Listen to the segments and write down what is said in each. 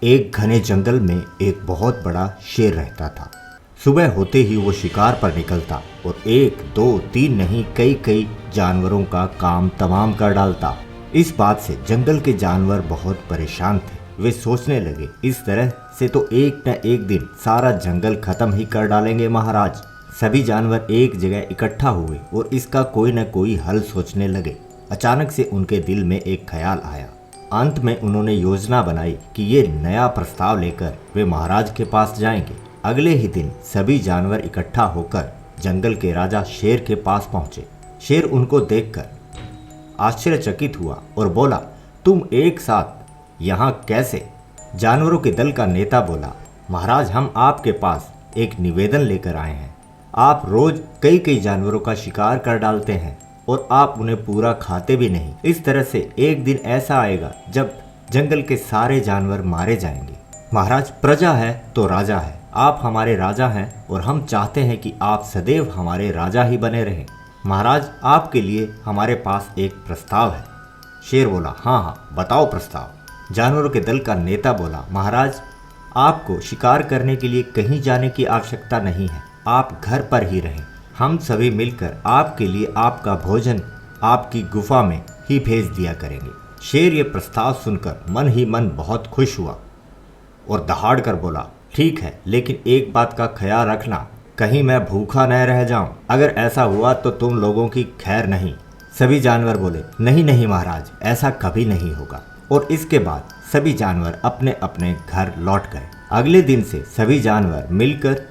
एक घने जंगल में एक बहुत बड़ा शेर रहता था। सुबह होते ही वो शिकार पर निकलता और एक दो तीन नहीं कई कई जानवरों का काम तमाम कर डालता। इस बात से जंगल के जानवर बहुत परेशान थे। वे सोचने लगे, इस तरह से तो एक न एक दिन सारा जंगल खत्म ही कर डालेंगे महाराज। सभी जानवर एक जगह इकट्ठा हुए और इसका कोई न कोई हल सोचने लगे। अचानक से उनके दिल में एक ख्याल आया। अंत में उन्होंने योजना बनाई कि ये नया प्रस्ताव लेकर वे महाराज के पास जाएंगे। अगले ही दिन सभी जानवर इकट्ठा होकर जंगल के राजा शेर के पास पहुंचे। शेर उनको देखकर आश्चर्यचकित हुआ और बोला, तुम एक साथ यहाँ कैसे? जानवरों के दल का नेता बोला, महाराज हम आपके पास एक निवेदन लेकर आए हैं। आप रोज कई कई जानवरों का शिकार कर डालते हैं और आप उन्हें पूरा खाते भी नहीं। इस तरह से एक दिन ऐसा आएगा जब जंगल के सारे जानवर मारे जाएंगे। महाराज प्रजा है तो राजा है, आप हमारे राजा हैं और हम चाहते हैं कि आप सदैव हमारे राजा ही बने रहें। महाराज आपके लिए हमारे पास एक प्रस्ताव है। शेर बोला, हाँ हाँ बताओ प्रस्ताव। जानवरों के दल का नेता बोला, महाराज आपको शिकार करने के लिए कहीं जाने की आवश्यकता नहीं है, आप घर पर ही रहें। हम सभी मिलकर आपके लिए आपका भोजन आपकी गुफा में ही भेज दिया करेंगे। शेर ये प्रस्ताव सुनकर मन ही मन बहुत खुश हुआ और दहाड़ कर बोला, ठीक है, लेकिन एक बात का ख्याल रखना, कहीं मैं भूखा न रह जाऊं। अगर ऐसा हुआ तो तुम लोगों की खैर नहीं। सभी जानवर बोले, नहीं नहीं महाराज, ऐसा कभी नहीं होगा। और इसके बाद सभी जानवर अपने अपने घर लौट गए। अगले दिन से सभी जानवर मिलकर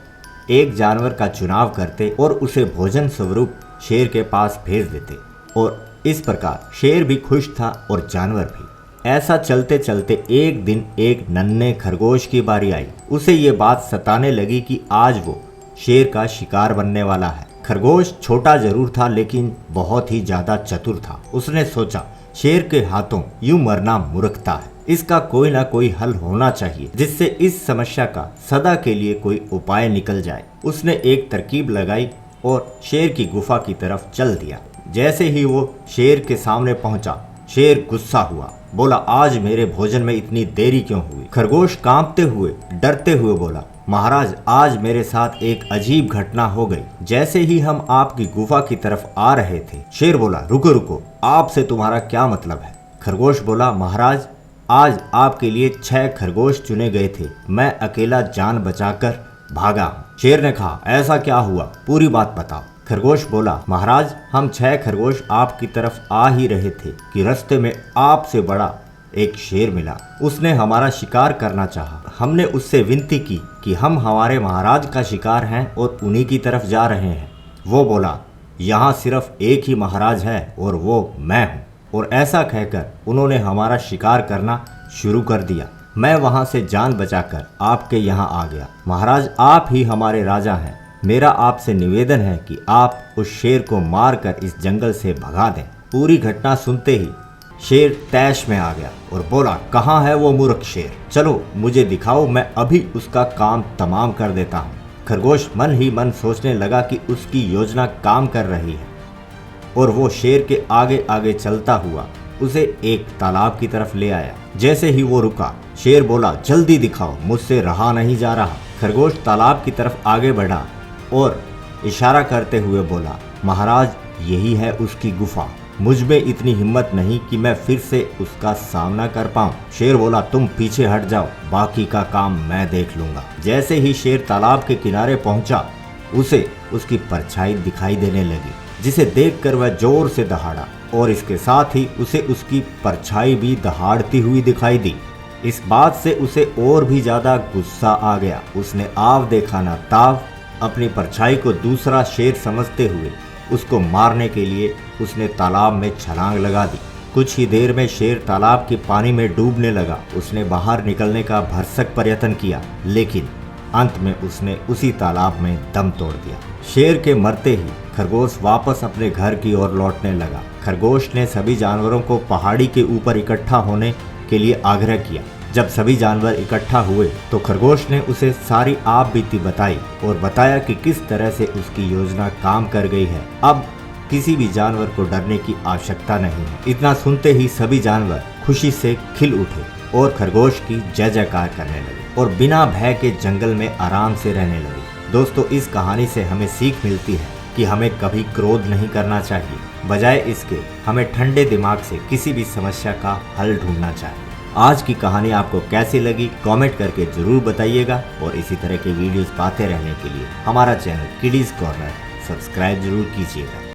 एक जानवर का चुनाव करते और उसे भोजन स्वरूप शेर के पास भेज देते और इस प्रकार शेर भी खुश था और जानवर भी। ऐसा चलते चलते एक दिन एक नन्हे खरगोश की बारी आई। उसे ये बात सताने लगी कि आज वो शेर का शिकार बनने वाला है। खरगोश छोटा जरूर था लेकिन बहुत ही ज्यादा चतुर था। उसने सोचा, शेर के हाथों यूं मरना मूर्खता है, इसका कोई ना कोई हल होना चाहिए जिससे इस समस्या का सदा के लिए कोई उपाय निकल जाए। उसने एक तरकीब लगाई और शेर की गुफा की तरफ चल दिया। जैसे ही वो शेर के सामने पहुंचा, शेर गुस्सा हुआ, बोला, आज मेरे भोजन में इतनी देरी क्यों हुई? खरगोश कांपते हुए डरते हुए बोला, महाराज आज मेरे साथ एक अजीब घटना हो गई। जैसे ही हम आपकी गुफा की तरफ आ रहे थे। शेर बोला, रुको रुको, आपसे तुम्हारा क्या मतलब है? खरगोश बोला, महाराज आज आपके लिए 6 खरगोश चुने गए थे, मैं अकेला जान बचाकर भागा। शेर ने कहा, ऐसा क्या हुआ, पूरी बात बताओ। खरगोश बोला, महाराज हम 6 खरगोश आपकी तरफ आ ही रहे थे कि रास्ते में आपसे बड़ा एक शेर मिला। उसने हमारा शिकार करना चाहा। हमने उससे विनती की कि हम हमारे महाराज का शिकार हैं और उन्हीं की तरफ जा रहे हैं। वो बोला, यहाँ सिर्फ एक ही महाराज है और वो मैं हूँ। और ऐसा कहकर उन्होंने हमारा शिकार करना शुरू कर दिया। मैं वहाँ से जान बचाकर आपके यहाँ आ गया। महाराज आप ही हमारे राजा हैं। मेरा आपसे निवेदन है कि आप उस शेर को मारकर इस जंगल से भगा दें। पूरी घटना सुनते ही शेर तैश में आ गया और बोला, कहाँ है वो मूर्ख शेर? चलो मुझे दिखाओ, मैं अभी उसका काम तमाम कर देता हूँ। खरगोश मन ही मन सोचने लगा कि उसकी योजना काम कर रही है और वो शेर के आगे आगे चलता हुआ उसे एक तालाब की तरफ ले आया। जैसे ही वो रुका, शेर बोला, जल्दी दिखाओ, मुझसे रहा नहीं जा रहा। खरगोश तालाब की तरफ आगे बढ़ा और इशारा करते हुए बोला, महाराज यही है उसकी गुफा। मुझ में इतनी हिम्मत नहीं कि मैं फिर से उसका सामना कर पाऊं। शेर बोला, तुम पीछे हट जाओ, बाकी का काम मैं देख लूंगा। जैसे ही शेर तालाब के किनारे पहुंचा, उसे उसकी परछाई दिखाई देने लगी, जिसे देखकर वह जोर से दहाड़ा और इसके साथ ही उसे उसकी परछाई भी दहाड़ती हुई दिखाई दी। इस बात से उसे और भी ज्यादा गुस्सा आ गया। उसने आव देखा ना ताव, अपनी परछाई को दूसरा शेर समझते हुए उसको मारने के लिए उसने तालाब में छलांग लगा दी। कुछ ही देर में शेर तालाब के पानी में डूबने लगा। उसने बाहर निकलने का भरसक प्रयत्न किया लेकिन अंत में उसने उसी तालाब में दम तोड़ दिया। शेर के मरते ही खरगोश वापस अपने घर की ओर लौटने लगा। खरगोश ने सभी जानवरों को पहाड़ी के ऊपर इकट्ठा होने के लिए आग्रह किया। जब सभी जानवर इकट्ठा हुए तो खरगोश ने उसे सारी आप बीती बताई और बताया कि किस तरह से उसकी योजना काम कर गई है। अब किसी भी जानवर को डरने की आवश्यकता नहीं है। इतना सुनते ही सभी जानवर खुशी से खिल उठे और खरगोश की जय जयकार करने लगे और बिना भय के जंगल में आराम से रहने लगे। दोस्तों, इस कहानी से हमें सीख मिलती है कि हमें कभी क्रोध नहीं करना चाहिए, बजाय इसके हमें ठंडे दिमाग से किसी भी समस्या का हल ढूंढना चाहिए। आज की कहानी आपको कैसी लगी कमेंट करके जरूर बताइएगा और इसी तरह के वीडियोस पाते रहने के लिए हमारा चैनल किडीज कॉर्नर सब्सक्राइब जरूर कीजिएगा।